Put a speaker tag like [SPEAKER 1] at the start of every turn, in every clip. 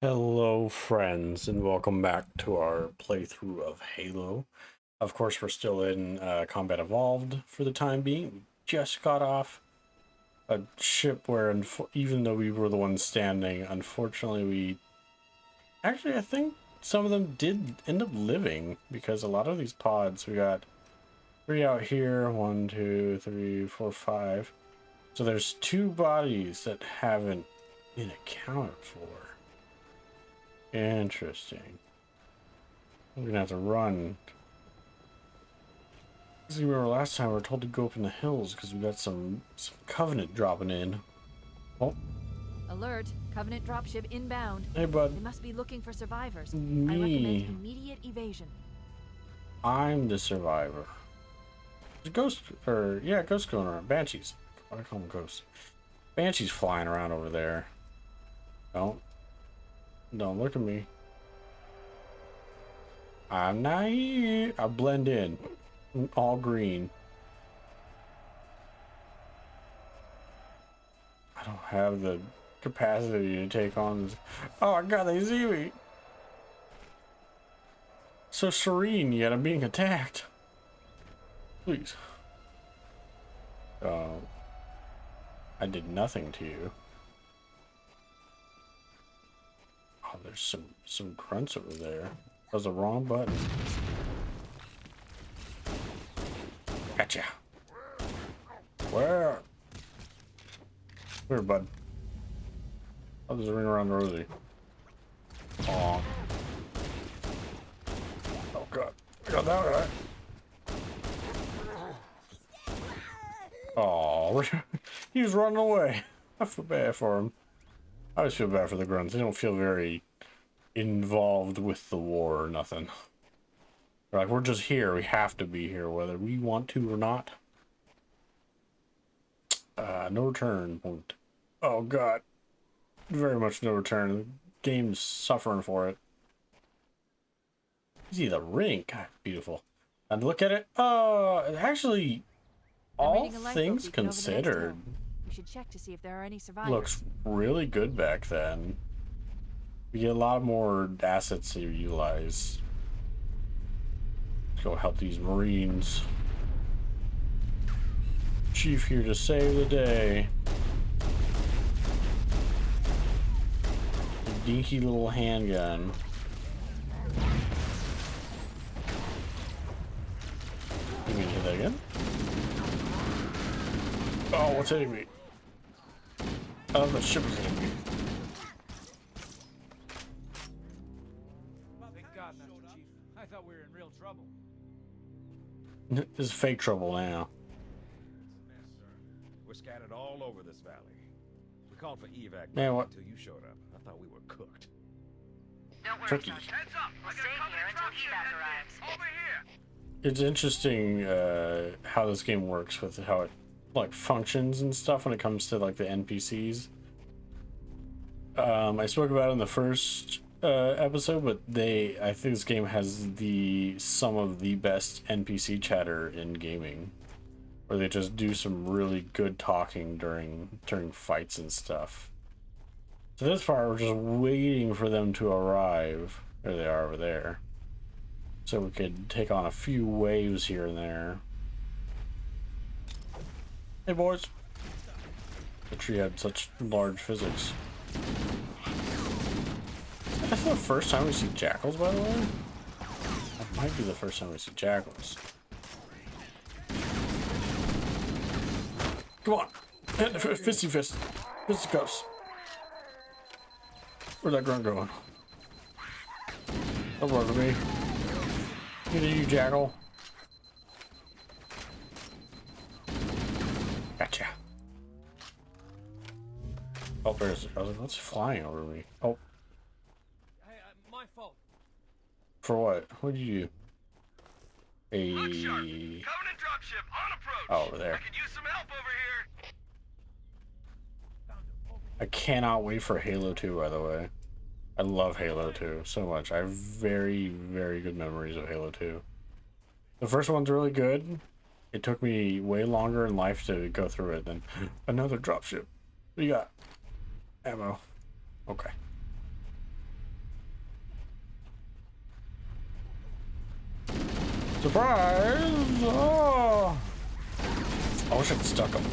[SPEAKER 1] Hello friends and welcome back to our playthrough of Halo. Of course we're still in Combat Evolved for the time being. We just got off a ship where even though we were the ones standing, unfortunately I think some of them did end up living, because a lot of these pods, we got 3 out here, 1, 2, 3, 4, 5. So there's 2 bodies that haven't been accounted for. Interesting. I'm gonna have to run. As you remember last time we were told to go up in the hills because we got some Covenant dropping in. Oh.
[SPEAKER 2] Alert! Covenant dropship inbound.
[SPEAKER 1] Hey bud.
[SPEAKER 2] They must be looking for survivors.
[SPEAKER 1] Me.
[SPEAKER 2] I recommend immediate evasion.
[SPEAKER 1] I'm the survivor. There's a ghost, or yeah, ghosts going around. Banshees. Why do I call them ghosts? Banshees flying around over there. Don't look at me. I'm not here. I blend in. I'm all green. I don't have the capacity to take on this. Oh my god, they see me. So serene, yet I'm being attacked. Please. I did nothing to you. Oh, there's some grunts over there. That was the wrong button. Gotcha. Where? Where, bud? Oh, there's a ring around the rosy. Aw. Oh god. I got that right. Oh, he was running away. I feel bad for him. I always feel bad for the grunts. They don't feel very involved with the war or nothing. They're like, we're just here. We have to be here, whether we want to or not. No return point. Oh god. Very much no return. The game's suffering for it. You see the ring? God, beautiful. And look at it. Actually, all things considered,
[SPEAKER 2] we should check to see if there are any survivors.
[SPEAKER 1] Looks really good back then. We get a lot more assets to utilize. Let's go help these Marines. Chief here to save the day. A dinky little handgun. You mean to hit that again? Oh, what's hitting me? Oh, the ship is hitting me.
[SPEAKER 3] Thank God, Master Chief. I thought we were in real trouble.
[SPEAKER 1] This is fake trouble now.
[SPEAKER 4] We're scattered all over this valley. We called for evac
[SPEAKER 1] Man, what?
[SPEAKER 4] until you showed up. I thought we were cooked.
[SPEAKER 5] Don't worry,
[SPEAKER 1] Turkey.
[SPEAKER 5] Sergeant.
[SPEAKER 3] Heads up!
[SPEAKER 5] We'll stay here until evac arrives.
[SPEAKER 3] Over here!
[SPEAKER 1] It's interesting how this game works with how it like functions and stuff when it comes to like the NPCs. I spoke about it in the first episode, but I think this game has some of the best NPC chatter in gaming, where they just do some really good talking during fights and stuff. So this part, we're just waiting for them to arrive. There they are over there. So we could take on a few waves here and there. Hey boys. The tree had such large physics. That's the first time we see jackals, by the way. That might be the first time we see jackals. Come on. Hit the fisty fist. Fisticuffs. Where's that grunt going? Don't run to me. Get you, jackal. Gotcha. Oh, there's. I was like, what's flying over me? Oh.
[SPEAKER 3] Hey, my fault.
[SPEAKER 1] For what? What did you do?
[SPEAKER 6] Look sharp. Covenant dropship on approach.
[SPEAKER 1] Oh, over there.
[SPEAKER 6] I could use some help over here.
[SPEAKER 1] I cannot wait for Halo 2, by the way. I love Halo 2 so much. I have very, very good memories of Halo 2. The first one's really good. It took me way longer in life to go through it than another dropship. What do you got? Ammo. Okay. Surprise! Oh! I wish I'd stuck him.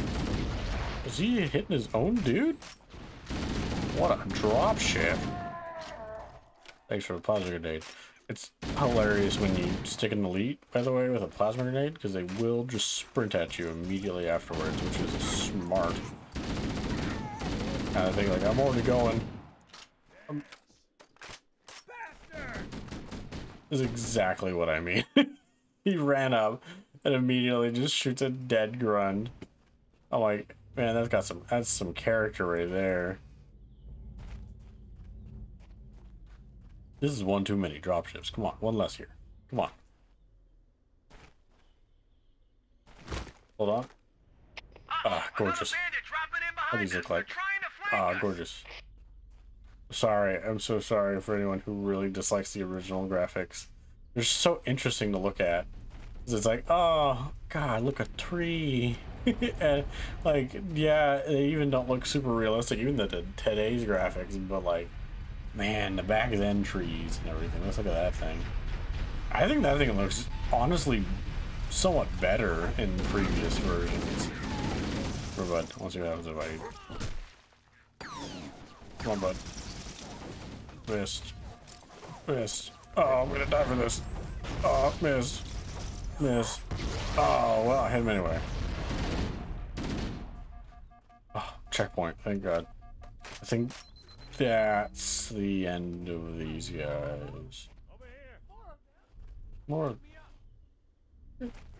[SPEAKER 1] Is he hitting his own dude? What a drop ship. Thanks for the plasma grenade. It's hilarious when you stick an elite, by the way, with a plasma grenade, because they will just sprint at you immediately afterwards, which is smart. And I think, like, I'm already going. This is exactly what I mean. He ran up and immediately just shoots a dead grunt. I'm like, man, that's some character right there. This is one too many dropships. Come on, one less here. Come on. Hold on. Ah, gorgeous. What do these look like? Ah, gorgeous. Sorry, I'm so sorry for anyone who really dislikes the original graphics. They're so interesting to look at. It's like, oh god, look, a tree. And like, yeah, they even don't look super realistic, even today's graphics, but like, man, the back end trees and everything. Let's look at that thing. I think that thing looks honestly somewhat better in previous versions. Bud, let's see what happens if I... Come on, bud. Missed. Missed. Oh, I'm gonna die for this. Oh, missed. Missed. Oh, well, I hit him anyway. Oh, checkpoint, thank god. I think that's the end of these guys. More.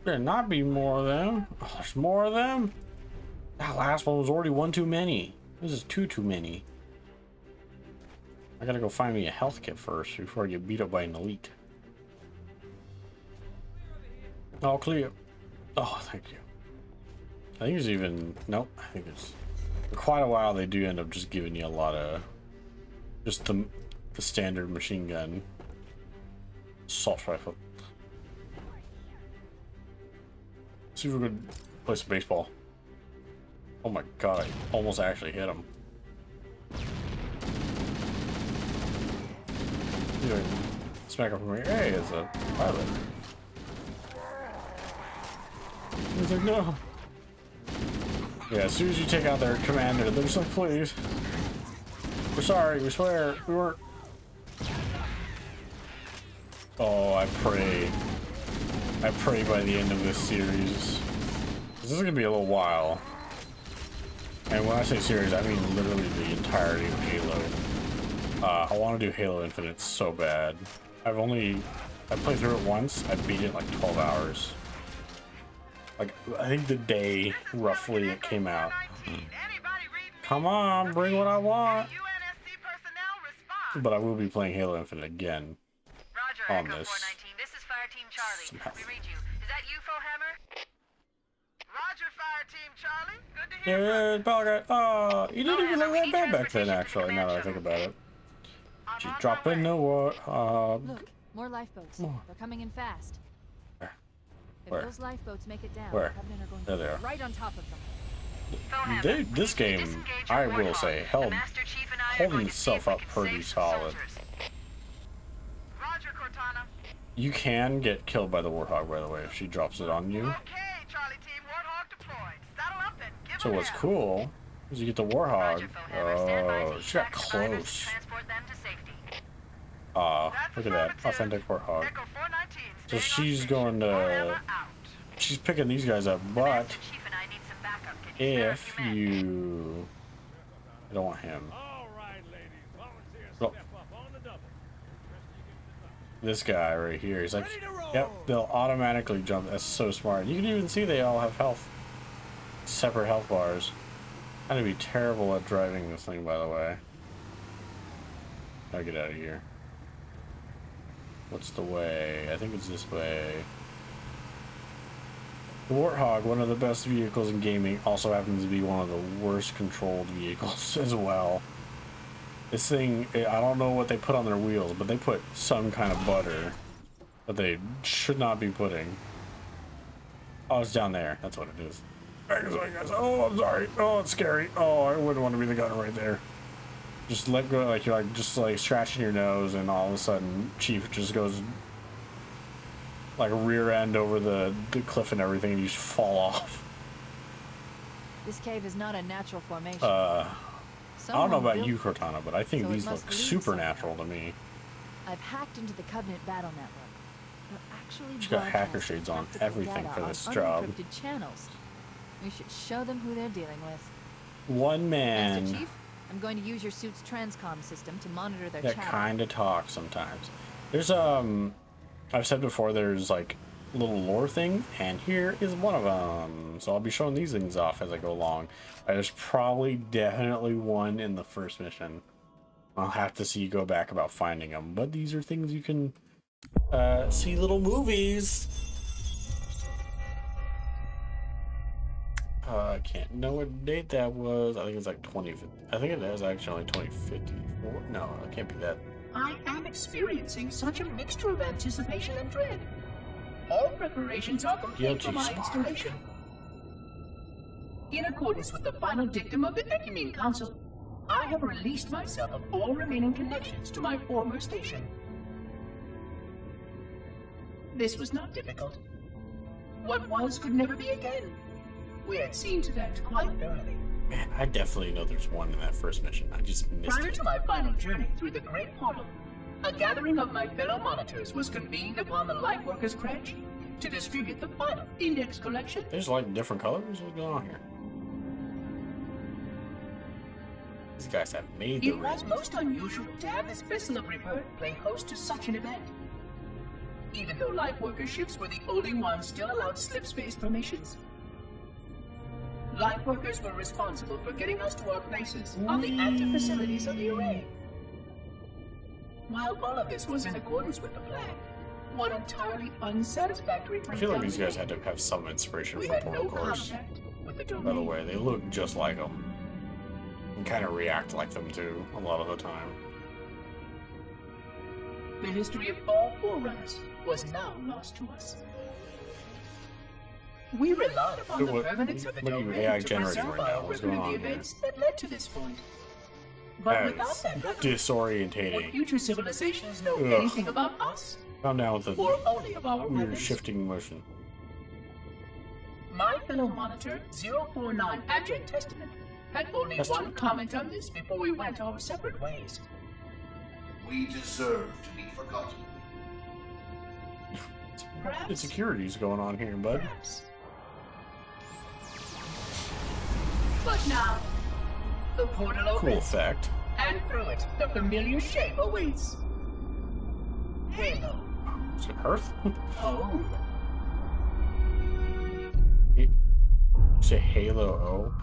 [SPEAKER 1] There not be more of them. Oh, there's more of them? That last one was already one too many. This is two too many. I gotta go find me a health kit first before I get beat up by an elite. All clear. Oh, thank you. I think it's even... Nope, I think it's... For quite a while, they do end up just giving you a lot of... Just the standard machine gun. Assault rifle. Let's see if we could play some baseball. Oh my god, I almost actually hit him. Dude, smack up from here. Hey, it's a pilot. He's like, no. Yeah, as soon as you take out their commander, they're just like, please. We're sorry, we swear, we weren't. Oh, I pray. I pray by the end of this series. This is gonna be a little while. And when I say series, I mean literally the entirety of Halo. I want to do Halo Infinite so bad. I played through it once. I beat it in like 12 hours. Like, I think the day roughly it came out. Come on, bring what I want. But I will be playing Halo Infinite again on this.
[SPEAKER 5] This is Fire Team Charlie. We read you. Is that you, Hammer? Roger, Fire Team Charlie. Good to hear.
[SPEAKER 1] Yeah, Belgrade. Oh, you didn't even look that bad back then, actually, now that I think about it. She's dropping the warthog.
[SPEAKER 2] Look, more lifeboats.
[SPEAKER 1] More.
[SPEAKER 2] They're coming in fast.
[SPEAKER 1] Where?
[SPEAKER 2] If
[SPEAKER 1] Where?
[SPEAKER 2] those lifeboats make it down,
[SPEAKER 1] Where?
[SPEAKER 2] the Covenant are going
[SPEAKER 1] There
[SPEAKER 2] to
[SPEAKER 1] they
[SPEAKER 2] be
[SPEAKER 1] are.
[SPEAKER 2] right on top of them.
[SPEAKER 1] Dude, this game, I will say, holding itself up pretty solid.
[SPEAKER 5] Roger, Cortana.
[SPEAKER 1] You can get killed by the warthog, by the way, if she drops it on you.
[SPEAKER 5] Okay, Charlie Team, Warthog deployed. Saddle up and give
[SPEAKER 1] So what's cool is you get the warthog. Oh, she got close.
[SPEAKER 5] Transport them to safety.
[SPEAKER 1] Look at that, authentic warthog.
[SPEAKER 5] Echo 419,
[SPEAKER 1] So
[SPEAKER 5] stay
[SPEAKER 1] she's
[SPEAKER 5] on
[SPEAKER 1] going
[SPEAKER 5] station.
[SPEAKER 1] to,
[SPEAKER 5] Warhammer out.
[SPEAKER 1] she's picking these guys up, but
[SPEAKER 5] Master Chief and I need some backup. Can you spare a
[SPEAKER 1] if
[SPEAKER 5] few minutes?
[SPEAKER 1] you, I don't want him.
[SPEAKER 4] All right, ladies. Volunteers,
[SPEAKER 1] Oh.
[SPEAKER 4] step up on the double.
[SPEAKER 1] This guy right here, he's like, yep, they'll automatically jump. That's so smart. You can even see they all have health, separate health bars. I'm gonna be terrible at driving this thing, by the way. I'll get out of here. What's the way? I think it's this way. The Warthog, one of the best vehicles in gaming, also happens to be one of the worst controlled vehicles as well. This thing, I don't know what they put on their wheels, but they put some kind of butter that they should not be putting. Oh, it's down there. That's what it is. Oh, I'm sorry. Oh, it's scary. Oh, I wouldn't want to be the gunner right there. Just let go, like you're like just like scratching your nose, and all of a sudden, Chief just goes like rear end over the cliff and everything, and you just fall off.
[SPEAKER 2] This cave is not a natural formation.
[SPEAKER 1] I don't know about
[SPEAKER 2] Someone
[SPEAKER 1] you,
[SPEAKER 2] built it,
[SPEAKER 1] Cortana, but I think
[SPEAKER 2] so it
[SPEAKER 1] these
[SPEAKER 2] must
[SPEAKER 1] look
[SPEAKER 2] lead
[SPEAKER 1] supernatural to
[SPEAKER 2] somewhere.
[SPEAKER 1] me.
[SPEAKER 2] I've hacked into the Covenant battle network. They're actually
[SPEAKER 1] She's got hacker
[SPEAKER 2] broadcasting
[SPEAKER 1] shades on
[SPEAKER 2] tactical
[SPEAKER 1] everything
[SPEAKER 2] data
[SPEAKER 1] for
[SPEAKER 2] on
[SPEAKER 1] this job.
[SPEAKER 2] unencrypted channels. We should show them who they're dealing with.
[SPEAKER 1] One
[SPEAKER 2] Master
[SPEAKER 1] man
[SPEAKER 2] Chief, I'm going to use your suit's transcom system to monitor their
[SPEAKER 1] that
[SPEAKER 2] chatter.
[SPEAKER 1] kind of talks sometimes. There's I've said before, there's like little lore thing, and here is one of them. So I'll be showing these things off as I go along. There's probably definitely one in the first mission. I'll have to see, go back about finding them, but these are things you can see, little movies. I can't know what date that was. I think it's like 20. I think it is actually only 2054. No, it can't be that.
[SPEAKER 7] I am experiencing such a mixture of anticipation and dread. All preparations are complete
[SPEAKER 1] Guilty
[SPEAKER 7] for my
[SPEAKER 1] spark.
[SPEAKER 7] installation. In accordance with the final dictum of the Ecumene Council, I have released myself of all remaining connections to my former station. This was not difficult. What was could never be again. We had seen to that quite thoroughly.
[SPEAKER 1] Man, I definitely know there's one in that first mission. I just missed
[SPEAKER 7] Prior
[SPEAKER 1] it.
[SPEAKER 7] to my final journey through the Great Portal, a gathering of my fellow monitors was convened upon the Lightworkers Crash to distribute the final index collection.
[SPEAKER 1] There's like different colors. What's going on here? These guys have made the
[SPEAKER 7] It was
[SPEAKER 1] rings.
[SPEAKER 7] most unusual to have this vessel of rebirth play host to such an event. Even though Lightworker ships were the only ones still allowed slip-space formations. Lightworkers were responsible for getting us to our places on the active facilities of the array. While all of this was in accordance with the plan, one entirely unsatisfactory
[SPEAKER 1] I feel like these guys had to have some inspiration
[SPEAKER 7] we
[SPEAKER 1] from
[SPEAKER 7] had no
[SPEAKER 1] Portal Cores.
[SPEAKER 7] contact with the
[SPEAKER 1] By the
[SPEAKER 7] domain.
[SPEAKER 1] way, they look just like them. And kind of react like them too, a lot of the time.
[SPEAKER 7] The history of all Forerunners was now lost to us. We relied upon the
[SPEAKER 1] Look
[SPEAKER 7] permanence of the
[SPEAKER 1] at you
[SPEAKER 7] domain
[SPEAKER 1] AI
[SPEAKER 7] to
[SPEAKER 1] generating
[SPEAKER 7] preserve
[SPEAKER 1] right now.
[SPEAKER 7] our
[SPEAKER 1] What's
[SPEAKER 7] record
[SPEAKER 1] going
[SPEAKER 7] of
[SPEAKER 1] on
[SPEAKER 7] the
[SPEAKER 1] here?
[SPEAKER 7] events that led to this point. But
[SPEAKER 1] That
[SPEAKER 7] without
[SPEAKER 1] is
[SPEAKER 7] that record, would
[SPEAKER 1] disorientating.
[SPEAKER 7] future civilizations know
[SPEAKER 1] Ugh.
[SPEAKER 7] anything about us,
[SPEAKER 1] Calm down with the
[SPEAKER 7] or only of our
[SPEAKER 1] weird
[SPEAKER 7] weapons?
[SPEAKER 1] shifting motion.
[SPEAKER 7] My fellow monitor, 049 Abject Testament, had only
[SPEAKER 1] Testament.
[SPEAKER 7] one comment on this before we went our separate ways.
[SPEAKER 6] We deserve to be forgotten.
[SPEAKER 7] Perhaps.
[SPEAKER 1] Insecurities going on here, bud.
[SPEAKER 7] Perhaps. But now, the portal
[SPEAKER 1] Cool
[SPEAKER 7] opens,
[SPEAKER 1] effect.
[SPEAKER 7] and through it, the familiar shape awaits. Halo.
[SPEAKER 1] Is it Earth?
[SPEAKER 7] Oh,
[SPEAKER 1] Say Halo O.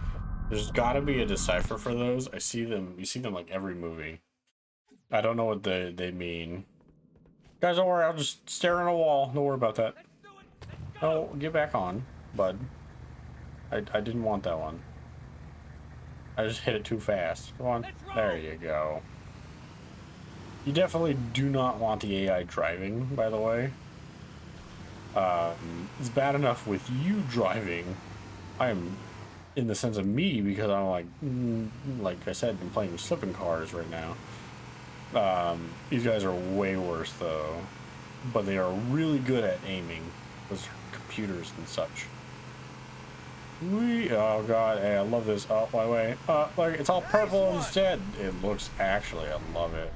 [SPEAKER 1] There's gotta be a decipher for those. I see them. You see them like every movie. I don't know what they mean. Guys, don't worry. I'll just stare at a wall. Don't worry about that. Oh, get back on, bud. I didn't want that one. I just hit it too fast. Come on. There you go. You definitely do not want the AI driving, by the way. It's bad enough with you driving. I am, in the sense of me, because I'm like I said, I'm playing slipping cars right now. These guys are way worse though, but they are really good at aiming. Those computers and such. Oh god, hey, I love this. Oh, wait. Look, it's all purple instead. It looks, actually, I love it.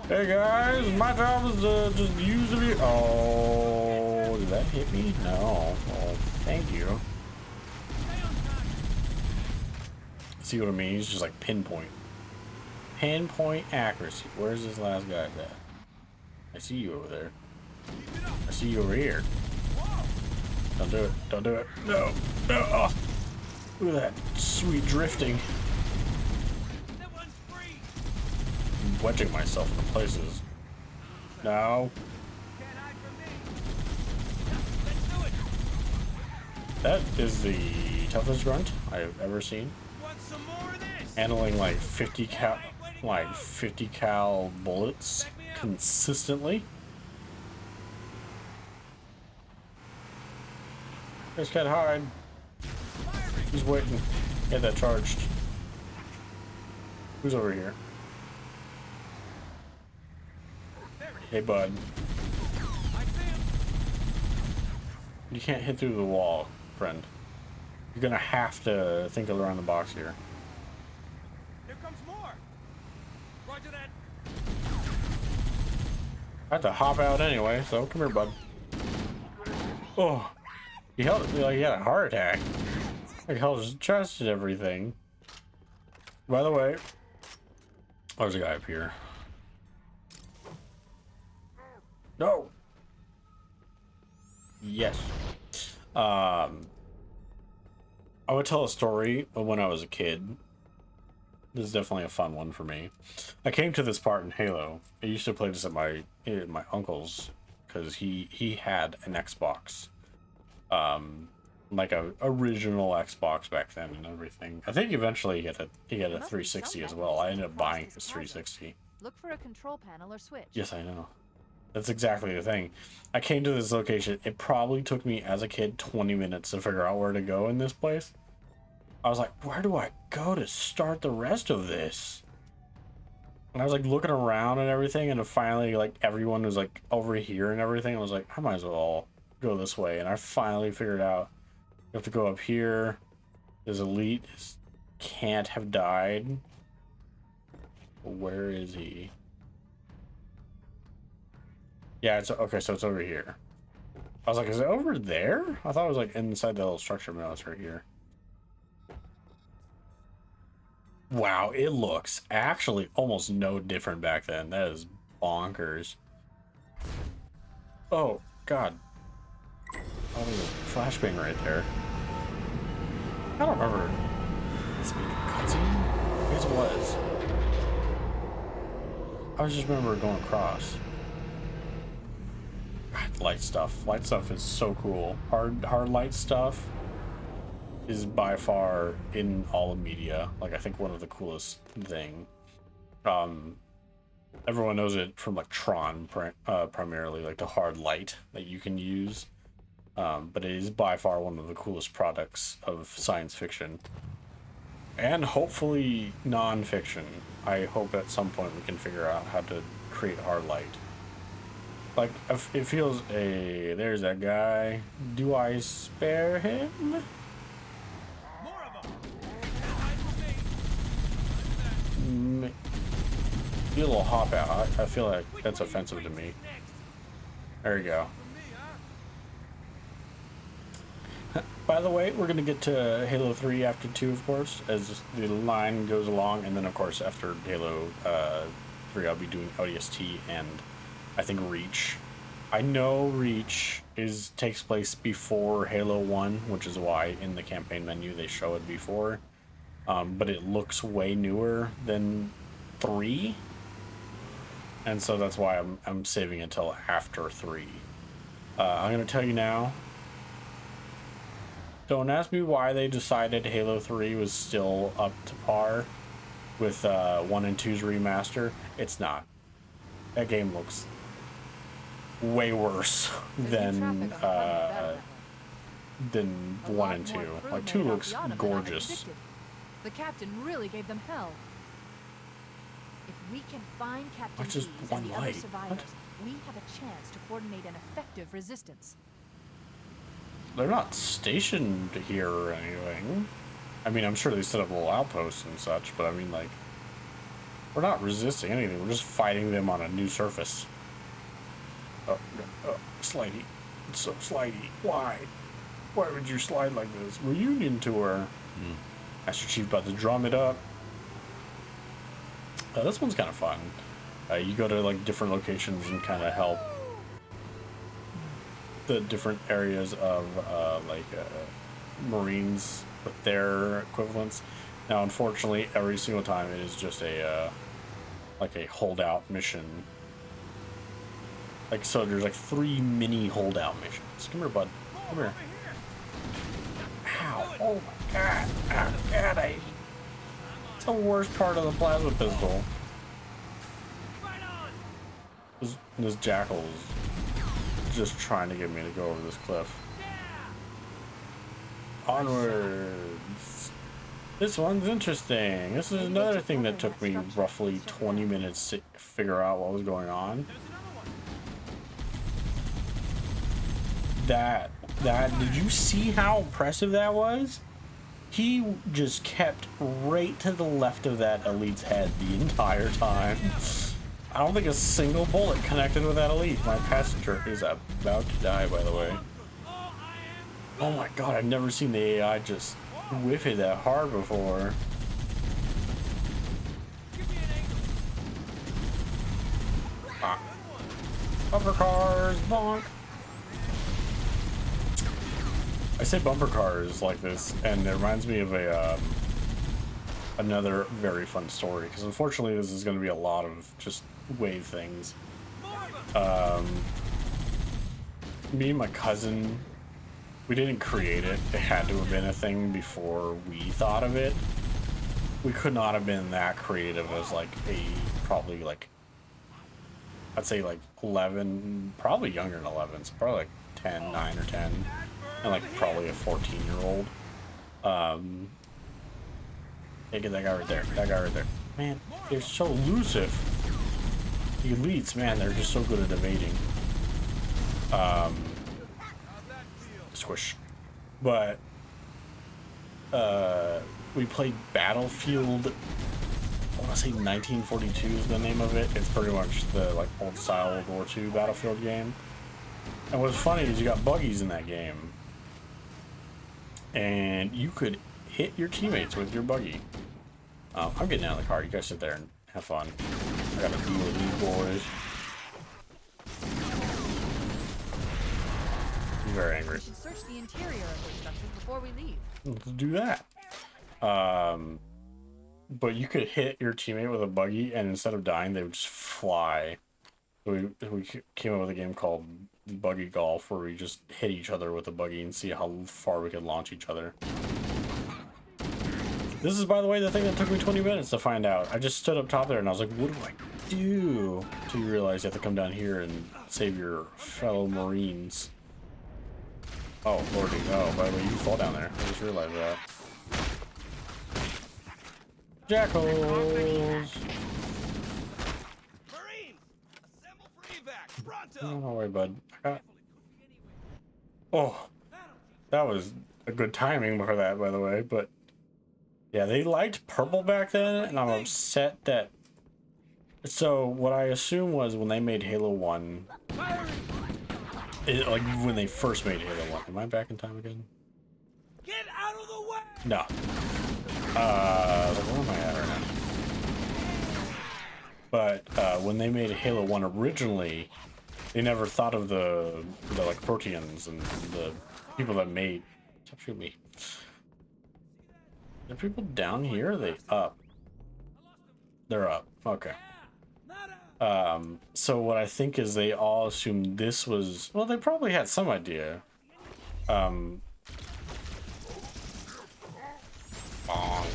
[SPEAKER 1] Hey guys, my job is to just use the vehicle. Oh, did that hit me? No. Oh, thank you. See what I mean? He's just like pinpoint. Pinpoint accuracy. Where's this last guy at? I see you over there. I see you over here. Don't do it. Don't do it. No. No. Oh. Look at that sweet drifting. I'm wedging myself into places. No. That is the toughest grunt I've ever seen. Handling like 50 cal bullets consistently. This can't hide. He's waiting. Get that charged. Who's over here? Hey, bud. You can't hit through the wall, friend. You're gonna have to think around the box here.
[SPEAKER 3] Here comes more. Roger that.
[SPEAKER 1] I have to hop out anyway, so come here, bud. Oh, he held it like he had a heart attack. Like held his chest and everything. By the way, there's a guy up here. No. Yes. I would tell a story of when I was a kid. This is definitely a fun one for me. I came to this part in Halo. I used to play this at my uncle's because he had an Xbox, like a original Xbox back then and everything. I think eventually he got a 360 as well. I ended up buying his 360.
[SPEAKER 2] Look for a control panel or switch.
[SPEAKER 1] Yes, I know. That's exactly the thing. I came to this location. It probably took me as a kid 20 minutes to figure out where to go in this place. I was like, where do I go to start the rest of this? And I was like looking around and everything, and finally like everyone was like over here and everything. I was like, I might as well go this way. And I finally figured out you have to go up here. This elite can't have died. Where is he? Yeah, it's okay, so it's over here. I was like, is it over there? I thought it was like inside the little structure. No, it's right here. Wow, it looks actually almost no different back then. That is bonkers. Oh, God. Oh, there's a flashbang right there. I don't remember. Speaking of cutscene? I guess it was. I just remember going across. God, light stuff. Light stuff is so cool. Hard light stuff is by far in all of media, like I think one of the coolest thing. Everyone knows it from like Tron, primarily, like the hard light that you can use. But it is by far one of the coolest products of science fiction, and hopefully non-fiction. I hope at some point we can figure out how to create hard light. Like, it feels there's that guy. Do I spare him?
[SPEAKER 3] More of them.
[SPEAKER 1] Be a little hop out. I feel like that's offensive to me. There you go. By the way, we're gonna get to Halo 3 after 2, of course, as the line goes along, and then of course after Halo 3 I'll be doing ODST and I think Reach. I know Reach takes place before Halo 1, which is why in the campaign menu they show it before. But it looks way newer than 3. And so that's why I'm saving it till after 3. I'm gonna tell you now. Don't ask me why they decided Halo 3 was still up to par with 1 and 2's remaster. It's not. That game looks way worse than 1 and 2. Like 2 looks gorgeous.
[SPEAKER 2] The captain really gave them hell. If we can find Captain
[SPEAKER 1] That's just
[SPEAKER 2] Lees
[SPEAKER 1] one
[SPEAKER 2] and the other
[SPEAKER 1] light.
[SPEAKER 2] survivors,
[SPEAKER 1] What?
[SPEAKER 2] we have a chance to coordinate an effective resistance.
[SPEAKER 1] They're not stationed here or anything. I mean, I'm sure they set up little outposts and such, but I mean, like, we're not resisting anything. We're just fighting them on a new surface. Oh, slidey. It's so slidey. Why? Why would you slide like this? Reunion tour. Master Chief about to drum it up. This one's kind of fun. You go to like different locations and kind of help the different areas of Marines with their equivalents. Now, unfortunately, every single time it is just a holdout mission. Like, so there's like 3 mini holdout missions. Come here, bud. Come here. Ow! Oh my God! Oh God! It's the worst part of the plasma pistol. This jackal is just trying to get me to go over this cliff. Onwards. This one's interesting. This is another thing that took me roughly 20 minutes to figure out what was going on. That That, did you see how impressive that was? He just kept right to the left of that elite's head the entire time. I don't think a single bullet connected with that elite. My passenger is about to die, by the way. Oh my god, I've never seen the AI just whiff it that hard before. Ah. Bumper cars, bonk. I say bumper cars like this, and it reminds me of a another very fun story, because unfortunately this is going to be a lot of just wave things. Me and my cousin, we didn't create it. It had to have been a thing before we thought of it. We could not have been that creative as like probably like, I'd say like 11, probably younger than 11, so probably like 10, 9 or 10, and like probably a 14-year-old. Hey, get that guy right there. That guy right there. Man, they're so elusive. The elites, man, they're just so good at evading. Squish. But we played Battlefield. I want to say 1942 is the name of it. It's pretty much the like old style World War II Battlefield game. And what's funny is you got buggies in that game, and you could hit your teammates with your buggy. I'm getting out of the car. You guys sit there and have fun. I gotta deal with these boys. I'm very angry.
[SPEAKER 2] We should search the interior of those structures before we leave.
[SPEAKER 1] Let's do that. But you could hit your teammate with a buggy, and instead of dying, they would just fly. So we came up with a game called Buggy Golf, where we just hit each other with a buggy and see how far we could launch each other. This is, by the way, the thing that took me 20 minutes to find out. I just stood up top there and I was like, what do I do? Until you realize you have to come down here and save your fellow Marines. Oh, lordy. Oh, by the way, you can fall down there. I just realized that. Jackals!
[SPEAKER 3] Marines, assemble for evac. Pronto.
[SPEAKER 1] Don't worry, bud. Oh, that was a good timing for that, by the way, but yeah, they liked purple back then, and I'm upset that... So, what I assume was when they made Halo 1... like, when they first made Halo 1... Am I back in time again?
[SPEAKER 3] Get out of the way.
[SPEAKER 1] No. Where am I at right now? But, when they made Halo 1 originally, they never thought of the like, Proteans and the people that made... Stop shooting me. Are people down here? Or are they up? They're up. Okay. So what I think is they all assumed this was... Well, they probably had some idea. Bong. Bong.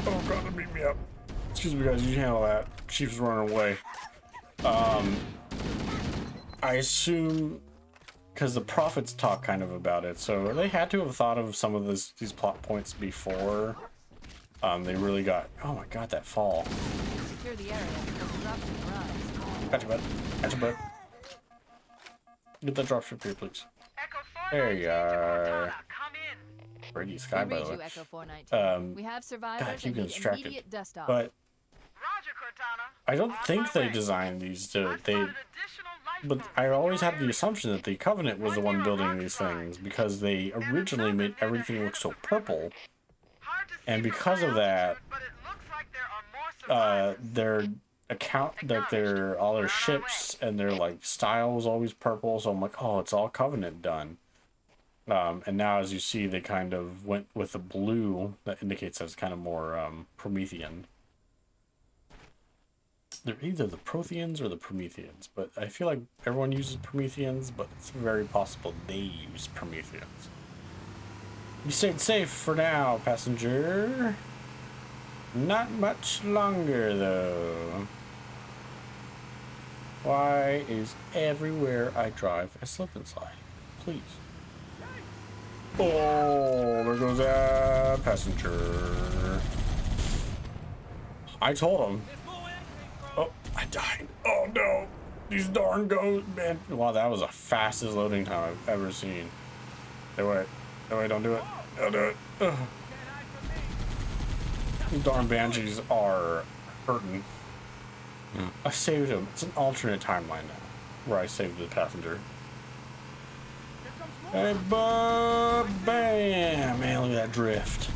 [SPEAKER 1] Oh god, they beat me up. Excuse me, guys. You handle that. Chief's running away. I assume... Because the prophets talk kind of about it, so they had to have thought of some of these plot points before they really got... Oh my god, that fall.
[SPEAKER 2] Secure the area. Dropship arrives.
[SPEAKER 1] Gotcha, bud. Gotcha, bud. Get that dropship here, please. There you are. Pretty sky, by the way.
[SPEAKER 2] Echo 419. We have survivors
[SPEAKER 1] God, keep
[SPEAKER 2] and
[SPEAKER 1] getting distracted.
[SPEAKER 2] immediate dust off.
[SPEAKER 1] But I don't think they designed these to... But I always had the assumption that the Covenant was the one building these things, because they originally made everything look so purple. And because of that, their all their ships and their like style was always purple. So I'm like, oh, it's all Covenant done. And now, as you see, they kind of went with the blue that indicates that it's kind of more Promethean. They're either the Protheans or the Prometheans, but I feel like everyone uses Prometheans, but it's very possible they use Prometheans. You stayed safe for now, passenger. Not much longer, though. Why is everywhere I drive a slip and slide? Please. Oh, there goes that passenger. I told him. Oh, I died. Oh no. These darn ghosts, man. Wow, that was the fastest loading time I've ever seen. Hey, wait. No, wait, don't do it. Don't do it. Ugh. These darn banshees are hurting. I saved him. It's an alternate timeline now, where I saved the passenger. Hey, bud, bam! Man, look at that drift.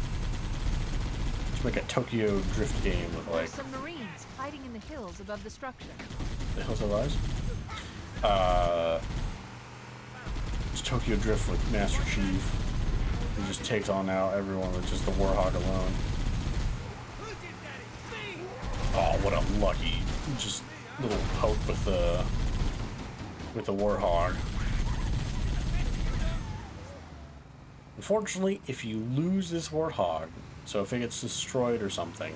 [SPEAKER 1] Let's make a Tokyo drift game with like.
[SPEAKER 2] There's some Marines hiding in the hills above the structure.
[SPEAKER 1] The hills of Lies? It's Tokyo Drift with Master Chief. He just takes on now everyone with just the Warhawk alone. Oh, what a lucky just little poke with the Warhawk. Unfortunately, if you lose this Warthog, so if it gets destroyed or something,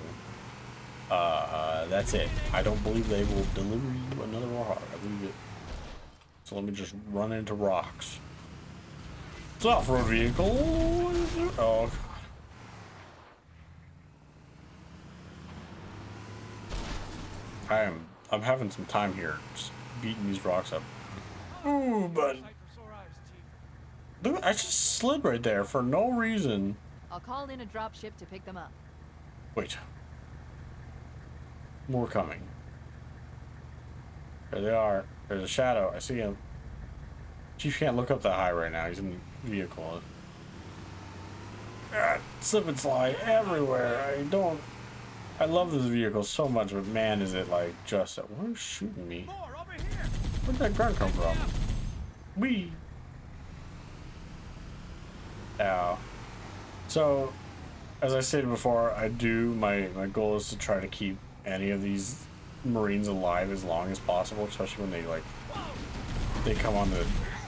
[SPEAKER 1] that's it. I don't believe they will deliver you another Warthog. I believe it. So let me just run into rocks. It's an off-road vehicle. Oh, God. I'm having some time here, just beating these rocks up. Ooh, but look, I just slid right there for no reason.
[SPEAKER 2] I'll call in a drop ship to pick them up.
[SPEAKER 1] Wait. More coming. There they are. There's a shadow. I see him. Chief can't look up that high right now. He's in the vehicle. God, slip and slide everywhere. I love this vehicle so much, but man, is it like just... Where's shooting me? Where'd that grunt come from? Wee. Ow. So, as I stated before, my goal is to try to keep any of these Marines alive as long as possible, especially when they come on the...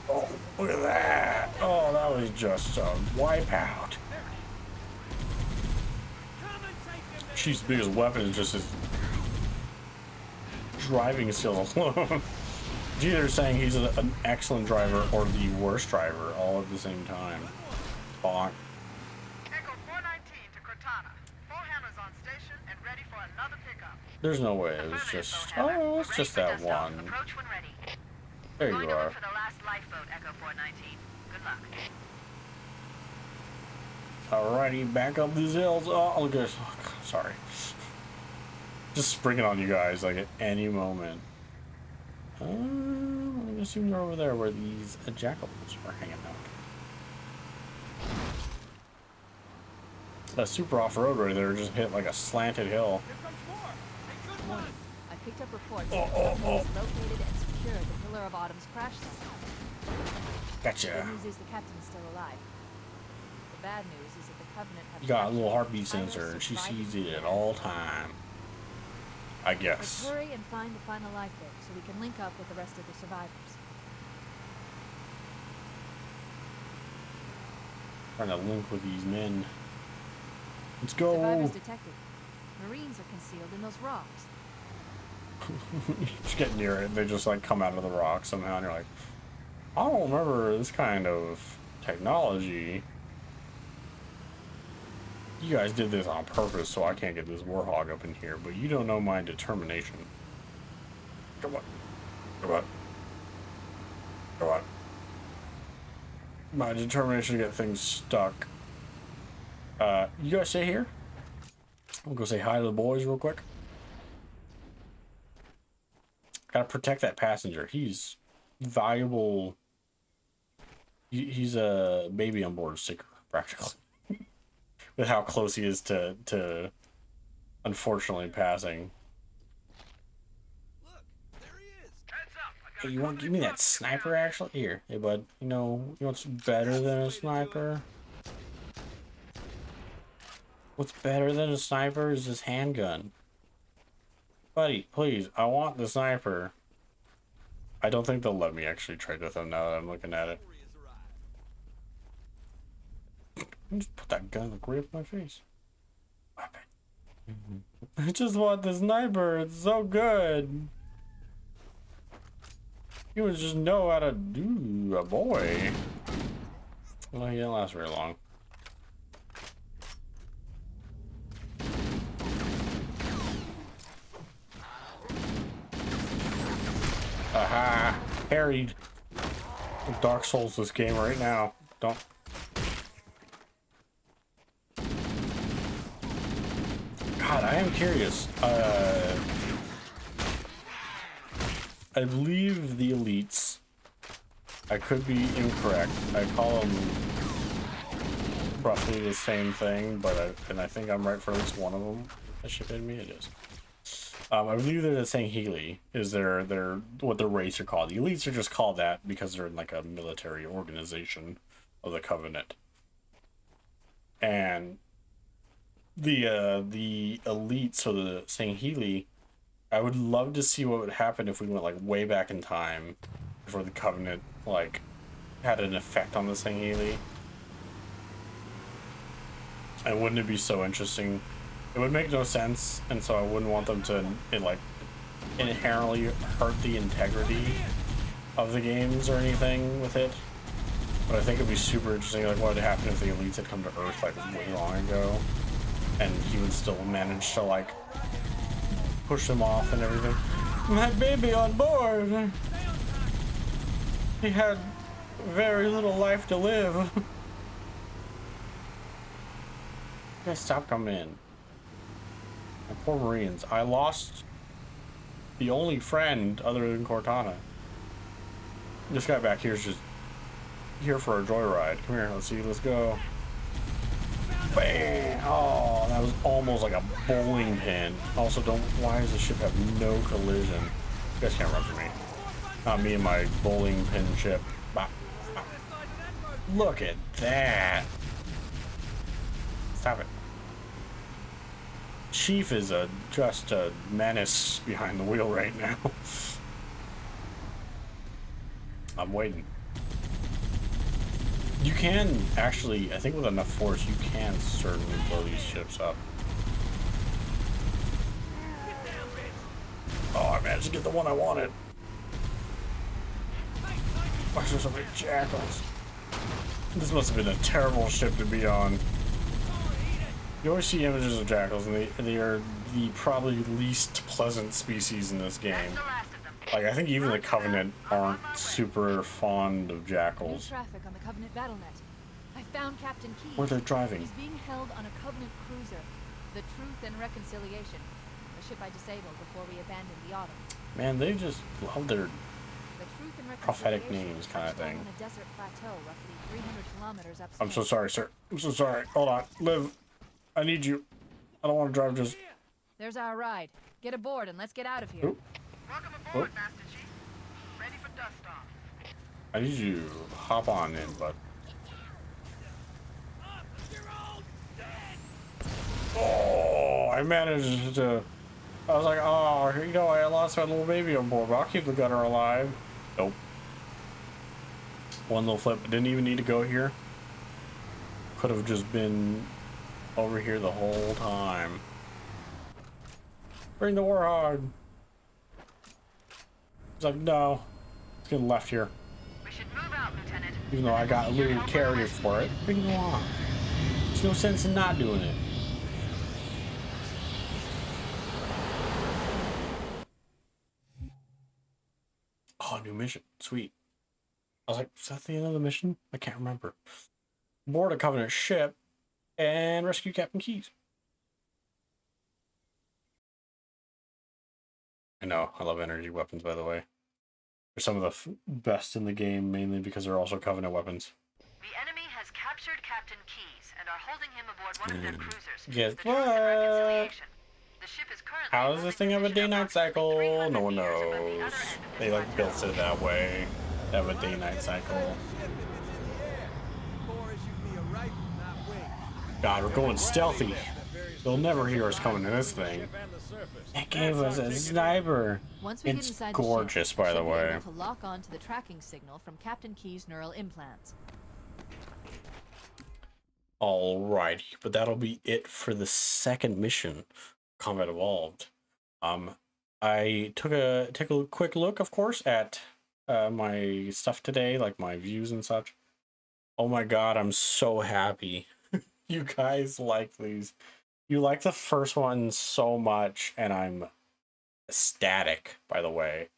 [SPEAKER 1] Oh, look at that! Oh, that was just a wipeout. Chief's biggest weapon is just his driving skills alone. It's either saying he's an excellent driver or the worst driver all at the same time. Bonk.
[SPEAKER 5] Echo 419 to Cortana. Forehammer's on station and ready for another pickup.
[SPEAKER 1] There's no way. It was just... Oh, it's just that one.
[SPEAKER 5] Approach when ready.
[SPEAKER 1] There
[SPEAKER 5] Going
[SPEAKER 1] you
[SPEAKER 5] to
[SPEAKER 1] are.
[SPEAKER 5] look for the last lifeboat, Echo 419. Good luck.
[SPEAKER 1] Alrighty, back up these hills. Oh, look at this. Oh, God, sorry. Just springing on you guys like at any moment. I'm assuming they're over there where these jackals are hanging out. That super off-road right there just hit like a slanted hill.
[SPEAKER 2] I picked up reports that the Covenant has located and secured the Pillar of Autumn's crash site. The
[SPEAKER 1] Gotcha.
[SPEAKER 2] good news is the captain is still alive. The bad news is that the Covenant have...
[SPEAKER 1] You got a little heartbeat sensor and she sees it at all time. I
[SPEAKER 2] Let's
[SPEAKER 1] guess.
[SPEAKER 2] hurry and find the final lifeboat so we can link up with the rest of the survivors.
[SPEAKER 1] Trying to link with these men. Let's go.
[SPEAKER 2] Survivors detected. Marines are concealed in those rocks.
[SPEAKER 1] You just get near it, they just like come out of the rock somehow, and you're like, I don't remember this kind of technology. You guys did this on purpose so I can't get this Warhog up in here, but you don't know my determination. Come on. Come on. Come on. My determination to get things stuck. You guys stay here? We'll go say hi to the boys real quick. Gotta protect that passenger. He's valuable. He's a baby on board sticker, practically. With how close he is to unfortunately passing.
[SPEAKER 3] Look, there he is.
[SPEAKER 6] Heads up. I got
[SPEAKER 1] Hey, you want to give me that sniper actually? Here, hey bud. You know what's better than a sniper? What's better than a sniper is this handgun. Buddy, please, I want the sniper. I don't think they'll let me actually trade with them now that I'm looking at it. Just put that gun right up my face. Weapon. I just want the sniper. It's so good. You would just know how to do a boy. Well, he didn't last very long. Aha! Parried. Dark Souls this game right now. Don't. God, I am curious. I believe the elites. I could be incorrect. I call them roughly the same thing, but I think I'm right for at least one of them. That ship hit me. It is. I believe they're the Sangheli. Is their what their race are called? The elites are just called that because they're in like a military organization of the Covenant. And the elites, or the Sangheli, I would love to see what would happen if we went like way back in time, before the Covenant like had an effect on the Sangheli. And wouldn't it be so interesting? It would make no sense, and so I wouldn't want them to like inherently hurt the integrity of the games or anything with it. But I think it'd be super interesting, like what would happen if the elites had come to Earth like way long ago, and he would still manage to like push them off and everything. My baby on board. He had very little life to live. You guys stop coming in. My poor Marines. I lost the only friend other than Cortana. This guy back here is just here for a joyride. Come here, let's see, let's go. Bam! Oh, that was almost like a bowling pin. Also, why does the ship have no collision? You guys can't run for me. Not me and my bowling pin ship. Bah, bah. Look at that. Stop it. Chief is just a menace behind the wheel right now. I'm waiting. You can actually, I think with enough force, you can certainly blow these ships up. Oh, I managed to get the one I wanted. Why is there so many jackals? This must have been a terrible ship to be on. You always see images of jackals, and they are the probably least pleasant species in this game. Like, I think even the Covenant aren't super fond of jackals.
[SPEAKER 2] New traffic on the Covenant BattleNet. I found Captain Keyes.
[SPEAKER 1] Where they're driving.
[SPEAKER 2] He's being held on a Covenant cruiser, the Truth and Reconciliation, the ship I disabled before we abandoned the Autumn.
[SPEAKER 1] Man, they just love their
[SPEAKER 2] The Truth and
[SPEAKER 1] prophetic
[SPEAKER 2] Reconciliation
[SPEAKER 1] names kind of
[SPEAKER 2] touched down
[SPEAKER 1] thing.
[SPEAKER 2] on a desert plateau roughly 300 kilometers upstairs.
[SPEAKER 1] I'm so sorry, sir. I'm so sorry. Hold on. Liv, I need you. I don't want to drive just...
[SPEAKER 2] There's our ride. Get aboard and let's get out of here.
[SPEAKER 1] Oop.
[SPEAKER 5] Welcome aboard, Master Chief. Ready for dust off.
[SPEAKER 1] I need you to hop on in, bud. Oh, I managed to... I was like, oh, you know, I lost my little baby on board, but I'll keep the gunner alive. Nope. One little flip. Didn't even need to go here. Could have just been over here the whole time. Bring the Warhog. He's like, no. It's getting left here.
[SPEAKER 5] We should move out, Lieutenant.
[SPEAKER 1] Even though I got a little carrier for it. Bring it along. There's no sense in not doing it. Oh, new mission. Sweet. I was like, is that the end of the mission? I can't remember. Board a Covenant ship and rescue Captain Keyes. I know. I love energy weapons, by the way. They're some of the best in the game, mainly because they're also Covenant weapons.
[SPEAKER 5] The enemy has captured Captain Keyes and are holding him aboard one of their cruisers.
[SPEAKER 1] Guess
[SPEAKER 5] the Truth and
[SPEAKER 1] what?
[SPEAKER 5] Reconciliation. The ship is currently
[SPEAKER 1] How does this thing have a day-night cycle? No one knows. They like built it that way. They have a day-night cycle. God, we're going stealthy. They'll never hear us coming to this thing. It gave us a sniper.
[SPEAKER 2] Once we get
[SPEAKER 1] It's
[SPEAKER 2] inside
[SPEAKER 1] gorgeous,
[SPEAKER 2] the ship,
[SPEAKER 1] by
[SPEAKER 2] we
[SPEAKER 1] the
[SPEAKER 2] should be
[SPEAKER 1] way.
[SPEAKER 2] able to lock on to the tracking signal from Captain Keyes' neural implants.
[SPEAKER 1] Alrighty, but that'll be it for the second mission, Combat Evolved. I took a quick look, of course, at my stuff today, like my views and such. Oh my god, I'm so happy. You guys like these. You like the first one so much, and I'm ecstatic, by the way.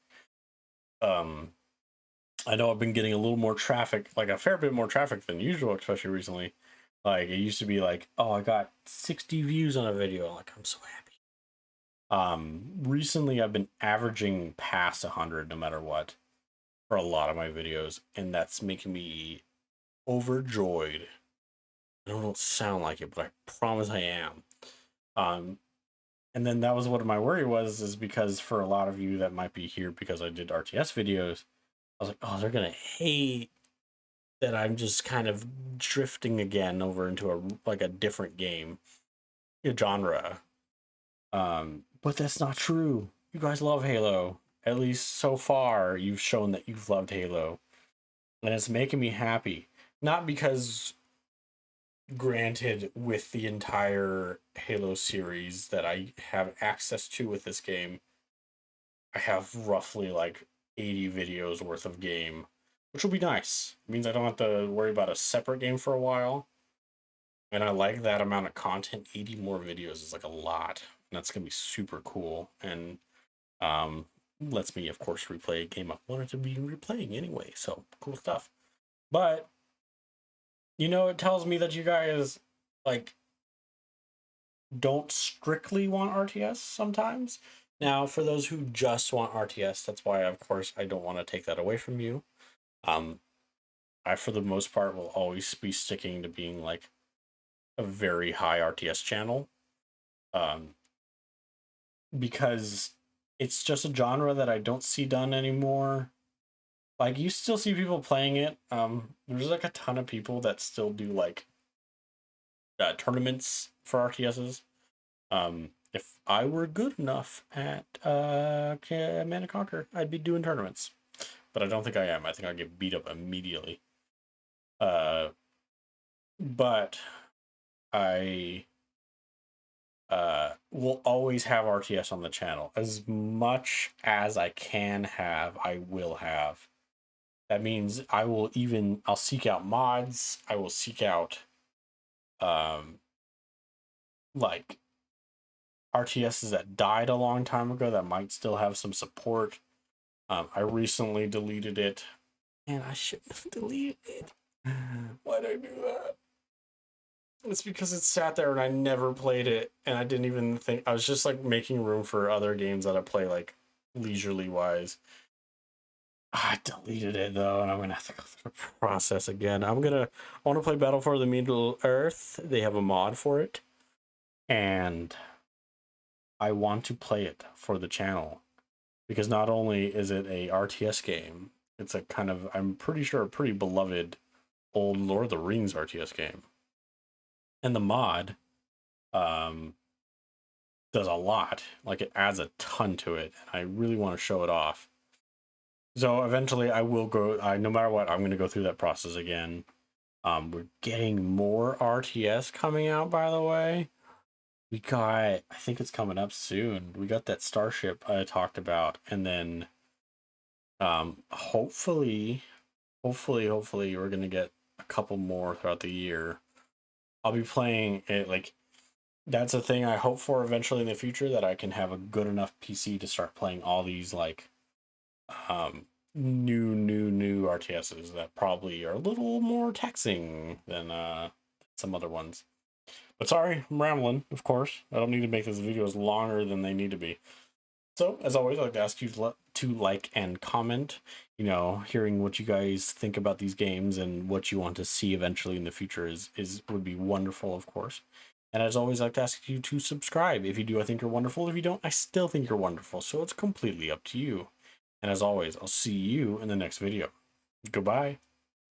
[SPEAKER 1] I know I've been getting a little more traffic, like a fair bit more traffic than usual, especially recently. Like it used to be like, oh, I got 60 views on a video. Like I'm so happy. Recently I've been averaging past 100 no matter what for a lot of my videos, and that's making me overjoyed. I don't sound like it, but I promise I am. And then that was what my worry was, is because for a lot of you that might be here because I did RTS videos, I was like, oh, they're gonna hate that I'm just kind of drifting again over into a different game, a genre. But that's not true. You guys love Halo. At least so far, you've shown that you've loved Halo, and it's making me happy. Not because, granted, with the entire Halo series that I have access to with this game, I have roughly like 80 videos worth of game, which will be nice. It means I don't have to worry about a separate game for a while. And I like that amount of content. 80 more videos is like a lot. And that's gonna be super cool. And lets me, of course, replay a game I wanted to be replaying anyway. So cool stuff. But it tells me that you guys like don't strictly want RTS sometimes. Now, for those who just want RTS, that's why, of course, I don't want to take that away from you. I, for the most part, will always be sticking to being like a very high RTS channel. Because it's just a genre that I don't see done anymore. Like, you still see people playing it. There's like a ton of people that still do like tournaments for RTSs. If I were good enough at Command & Conquer, I'd be doing tournaments. But I don't think I am. I think I'll get beat up immediately. But I will always have RTS on the channel. As much as I can have, I will have. That means I'll seek out mods. I will seek out like RTSs that died a long time ago that might still have some support. I recently deleted it, and I shouldn't have deleted it. Why'd I do that? It's because it sat there and I never played it, and I didn't even think. I was just like making room for other games that I play like leisurely wise. I deleted it though, and I'm gonna have to go through the process again. I want to play Battle for the Middle Earth. They have a mod for it, and I want to play it for the channel because not only is it a RTS game, it's a kind of, I'm pretty sure, a pretty beloved old Lord of the Rings RTS game. And the mod does a lot. Like, it adds a ton to it, and I really want to show it off. So eventually I will go, no matter what, I'm going to go through that process again. We're getting more RTS coming out, by the way. We got, I think it's coming up soon. We got that Starship I talked about, and then hopefully we're going to get a couple more throughout the year. I'll be playing it, like, that's a thing I hope for eventually in the future, that I can have a good enough PC to start playing all these like new RTSs that probably are a little more taxing than some other ones. But sorry, I'm rambling, of course. I don't need to make these videos longer than they need to be. So, as always, I'd like to ask you to like and comment, hearing what you guys think about these games and what you want to see eventually in the future would be wonderful, of course. And as always, I'd like to ask you to subscribe. If you do, I think you're wonderful. If you don't, I still think you're wonderful. So it's completely up to you. And as always, I'll see you in the next video. Goodbye.